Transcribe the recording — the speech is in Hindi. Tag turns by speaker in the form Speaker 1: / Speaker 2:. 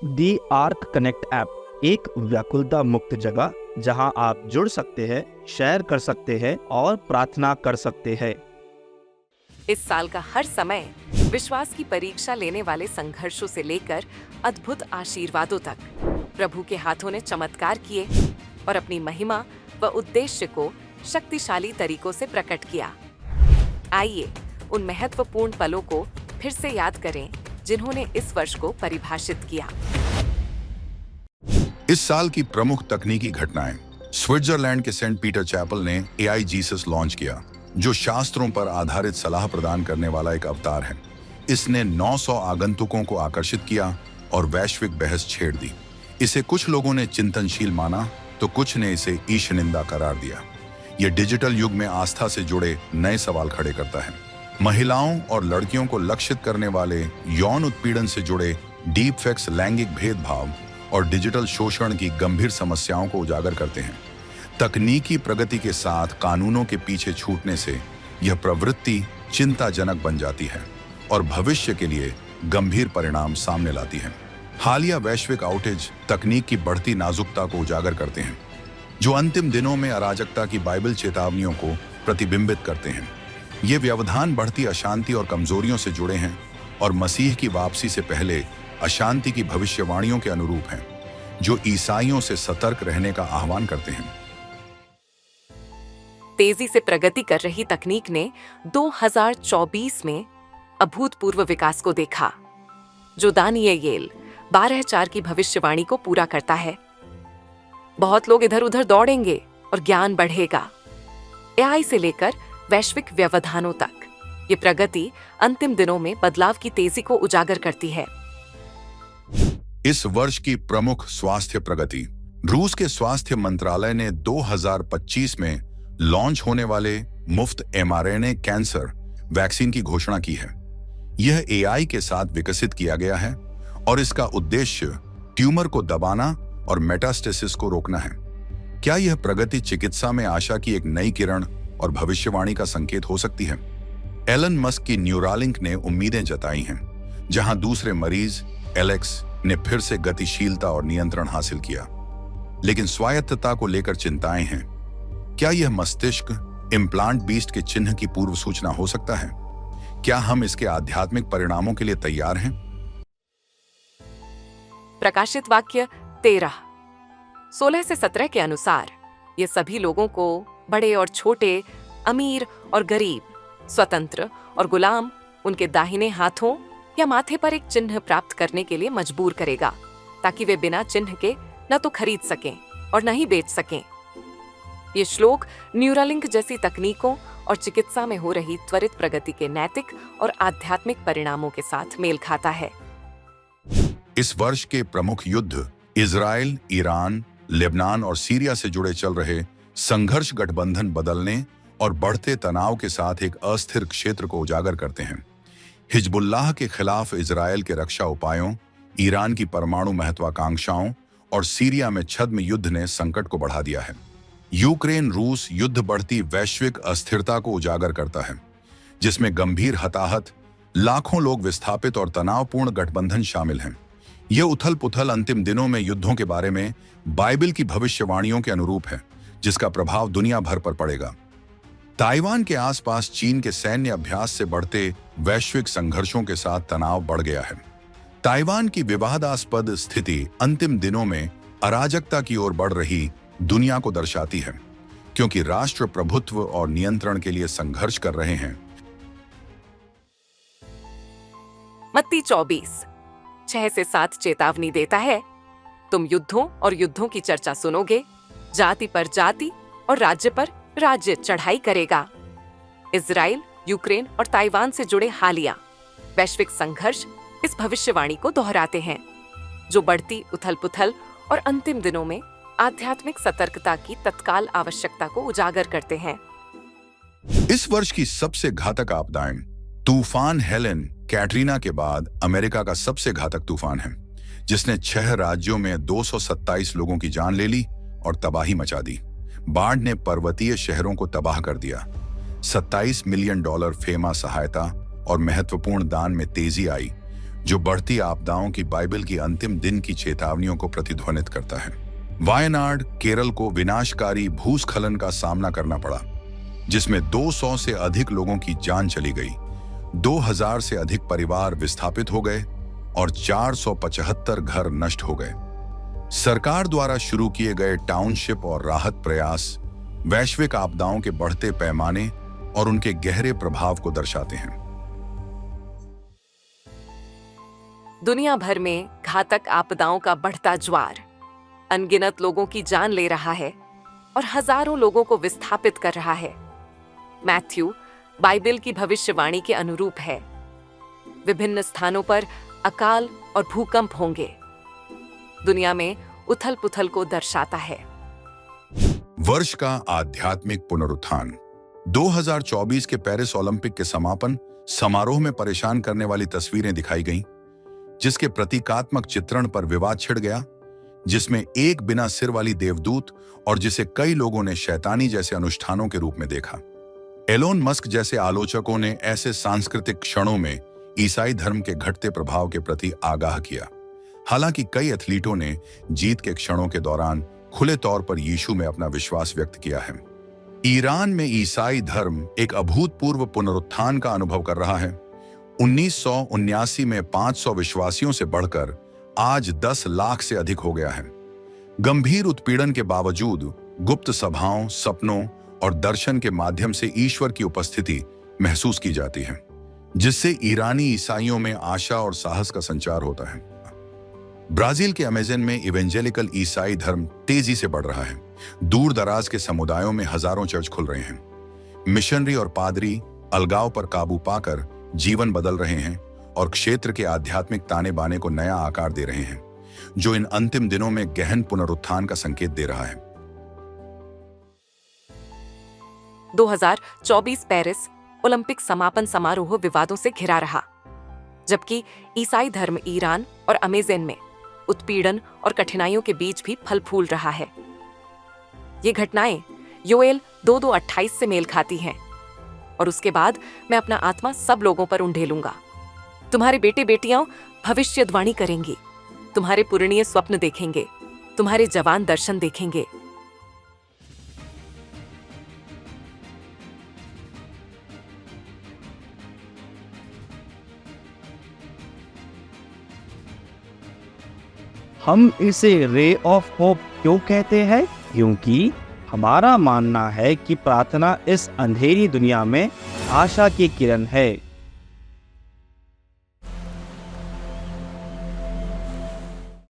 Speaker 1: दी आर्क कनेक्ट ऐप एक व्याकुलता मुक्त जगह जहां आप जुड़ सकते हैं, शेयर कर सकते हैं और प्रार्थना कर सकते हैं।
Speaker 2: इस साल का हर समय विश्वास की परीक्षा लेने वाले संघर्षों से लेकर अद्भुत आशीर्वादों तक प्रभु के हाथों ने चमत्कार किए और अपनी महिमा व उद्देश्य को शक्तिशाली तरीकों से प्रकट किया। आइए उन महत्वपूर्ण पलों को फिर से याद करें जिन्होंने इस वर्ष को परिभाषित किया।
Speaker 3: इस साल की प्रमुख तकनीकी घटनाएं। स्विट्जरलैंड के सेंट पीटर चैपल ने AI जीसस लॉन्च किया, जो शास्त्रों पर आधारित सलाह प्रदान करने वाला एक अवतार है। इसने 900 आगंतुकों को आकर्षित किया और वैश्विक बहस छेड़ दी। इसे कुछ लोगों ने चिंतनशील माना तो कुछ ने इसे ईशनिंदा करार दिया। यह डिजिटल युग में आस्था से जुड़े नए सवाल खड़े करता है। महिलाओं और लड़कियों को लक्षित करने वाले यौन उत्पीड़न से जुड़े डीप फेक्स लैंगिक भेदभाव और डिजिटल शोषण की गंभीर समस्याओं को उजागर करते हैं। तकनीकी प्रगति के साथ कानूनों के पीछे छूटने से यह प्रवृत्ति चिंताजनक बन जाती है और भविष्य के लिए गंभीर परिणाम सामने लाती है। हालिया वैश्विक आउटेज तकनीक की बढ़ती नाजुकता को उजागर करते हैं, जो अंतिम दिनों में अराजकता की बाइबल चेतावनियों को प्रतिबिंबित करते हैं। ये व्यवधान बढ़ती अशांति और कमजोरियों से जुड़े हैं और मसीह की वापसी से पहले अशांति की भविष्यवाणियों के अनुरूप हैं, जो ईसाइयों से सतर्क रहने का आह्वान करते हैं।
Speaker 2: तेजी से प्रगति कर रही तकनीक ने 2024 में अभूतपूर्व विकास को देखा, जो दानियेल 12:4 की भविष्यवाणी को पूरा करता है। बहुत लोग इधर उधर दौड़ेंगे और ज्ञान बढ़ेगा। AI से लेकर वैश्विक व्यवधानों तक ये प्रगति अंतिम दिनों में बदलाव की तेजी को उजागर करती है।
Speaker 3: इस वर्ष की प्रमुख स्वास्थ्य प्रगति। रूस के स्वास्थ्य मंत्रालय ने 2025 में लॉन्च होने वाले मुफ्त mRNA कैंसर वैक्सीन की घोषणा की है। यह AI के साथ विकसित किया गया है और इसका उद्देश्य ट्यूमर को दबाना और मेटास्टेसिस को रोकना है। क्या यह प्रगति चिकित्सा में आशा की एक नई किरण और भविष्यवाणी का संकेत हो सकती है? एलन मस्क की न्यूरालिंक ने उम्मीदें जताई हैं, जहां दूसरे मरीज एलेक्स ने फिर से गतिशीलता और नियंत्रण हासिल किया। लेकिन स्वायत्तता को लेकर चिंताएं हैं। क्या यह मस्तिष्क इम्प्लांट बीस्ट के चिन्ह की पूर्व सूचना हो सकता है? क्या हम इसके आध्यात्मिक परिणामों के लिए तैयार हैं?
Speaker 2: प्रकाशित वाक्य 13, 16 से 17 के अनुसार ये सभी लोगों को, बड़े और छोटे, अमीर और गरीब, स्वतंत्र और गुलाम, उनके दाहिने हाथों या माथे पर एक चिन्ह प्राप्त करने के लिए मजबूर करेगा, ताकि वे बिना चिन्ह के न तो खरीद सकें और न ही बेच सकें। ये श्लोक न्यूरालिंक जैसी तकनीकों और चिकित्सा में हो रही त्वरित प्रगति के नैतिक और आध्यात्मिक परिणामों के साथ मेल खाता है।
Speaker 3: इस वर्ष के प्रमुख युद्ध इजराइल, ईरान, लेबनान और सीरिया से जुड़े चल रहे संघर्ष गठबंधन बदलने और बढ़ते तनाव के साथ एक अस्थिर क्षेत्र को उजागर करते हैं। हिजबुल्लाह के खिलाफ इजराइल के रक्षा उपायों, ईरान की परमाणु महत्वाकांक्षाओं और सीरिया में छद्म युद्ध ने संकट को बढ़ा दिया है। यूक्रेन रूस युद्ध बढ़ती वैश्विक अस्थिरता को उजागर करता है, जिसमें गंभीर हताहत, लाखों लोग विस्थापित और तनावपूर्ण गठबंधन शामिल हैं। यह उथल पुथल अंतिम दिनों में युद्धों के बारे में बाइबल की भविष्यवाणियों के अनुरूप है, जिसका प्रभाव दुनिया भर पर पड़ेगा। ताइवान के आसपास चीन के सैन्य अभ्यास से बढ़ते वैश्विक संघर्षों के साथ तनाव बढ़ गया है। ताइवान की विवादास्पद स्थिति अंतिम दिनों में अराजकता की ओर बढ़ रही दुनिया को दर्शाती है, क्योंकि राष्ट्र प्रभुत्व और नियंत्रण के लिए संघर्ष कर रहे हैं।
Speaker 2: मत्ती 24, 6 से 7 चेतावनी देता है, तुम युद्धों और युद्धों की चर्चा सुनोगे, जाति पर जाति और राज्य पर राज्य चढ़ाई करेगा। इजराइल, यूक्रेन और ताइवान से जुड़े हालिया वैश्विक संघर्ष इस भविष्यवाणी को दोहराते हैं, जो बढ़ती उथल-पुथल और अंतिम दिनों में आध्यात्मिक सतर्कता की तत्काल आवश्यकता को उजागर करते हैं।
Speaker 3: इस वर्ष की सबसे घातक आपदाएं। तूफान हेलेन कैटरीना के बाद अमेरिका का सबसे घातक तूफान है, जिसने 6 राज्यों में 227 लोगों की जान ले ली और तबाही मचा दी। बाढ़ ने पर्वतीय शहरों को तबाह कर दिया। $27 मिलियन फेमा सहायता और महत्वपूर्ण दान में तेजी आई, जो बढ़ती आपदाओं की बाइबल की अंतिम दिन की चेतावनियों को प्रतिध्वनित करता है। वायनाड, केरल को विनाशकारी भूस्खलन का सामना करना पड़ा, जिसमें 200 से अधिक लोगों की जान चली गई, 2000 से अधिक परिवार विस्थापित हो गए और 475 घर नष्ट हो गए। सरकार द्वारा शुरू किए गए टाउनशिप और राहत प्रयास वैश्विक आपदाओं के बढ़ते पैमाने और उनके गहरे प्रभाव को दर्शाते हैं।
Speaker 2: दुनिया भर में घातक आपदाओं का बढ़ता ज्वार अनगिनत लोगों की जान ले रहा है और हजारों लोगों को विस्थापित कर रहा है। मैथ्यू बाइबल की भविष्यवाणी के अनुरूप है। विभिन्न स्थानों पर अकाल और भूकंप होंगे। दुनिया में उथल पुथल को दर्शाता है।
Speaker 3: वर्ष का आध्यात्मिक पुनरुत्थान। 2024 के पेरिस ओलंपिक के समापन समारोह में परेशान करने वाली तस्वीरें दिखाई गईं, जिसके प्रतीकात्मक चित्रण पर विवाद छिड़ गया, जिसमें एक बिना सिर वाली देवदूत और जिसे कई लोगों ने शैतानी जैसे अनुष्ठानों के रूप में देखा। एलोन मस्क जैसे आलोचकों ने ऐसे सांस्कृतिक क्षणों में ईसाई धर्म के घटते प्रभाव के प्रति आगाह किया। हालांकि कई एथलीटों ने जीत के क्षणों के दौरान खुले तौर पर यीशु में अपना विश्वास व्यक्त किया है। ईरान में ईसाई धर्म एक अभूतपूर्व पुनरुत्थान का अनुभव कर रहा है। 1979 में 500 विश्वासियों से बढ़कर आज 10 लाख से अधिक हो गया है। गंभीर उत्पीड़न के बावजूद गुप्त सभाओं, सपनों और दर्शन के माध्यम से ईश्वर की उपस्थिति महसूस की जाती है, जिससे ईरानी ईसाइयों में आशा और साहस का संचार होता है। ब्राजील के अमेज़न में इवेंजेलिकल ईसाई धर्म तेजी से बढ़ रहा है। दूर दराज के समुदायों में हजारों चर्च खुल रहे हैं। मिशनरी और पादरी अलगाव पर काबू पाकर जीवन बदल रहे हैं और क्षेत्र के आध्यात्मिक ताने बाने को नया आकार दे रहे हैं, जो इन अंतिम दिनों में गहन पुनरुत्थान का संकेत दे रहा है।
Speaker 2: 2024 पेरिस ओलंपिक समापन समारोह विवादों से घिरा रहा, जबकि ईसाई धर्म ईरान और अमेज़न में उत्पीड़न और कठिनाइयों के बीच भी फल फूल रहा है। ये घटनाएं योएल 2:28 से मेल खाती हैं, और उसके बाद मैं अपना आत्मा सब लोगों पर उंडेलूंगा। तुम्हारे बेटे बेटियां भविष्यवाणी करेंगी, तुम्हारे पुरणीय स्वप्न देखेंगे, तुम्हारे जवान दर्शन देखेंगे।
Speaker 1: हम इसे रे ऑफ होप क्यों कहते हैं? क्योंकि हमारा मानना है कि प्रार्थना इस अंधेरी दुनिया में आशा की किरण है।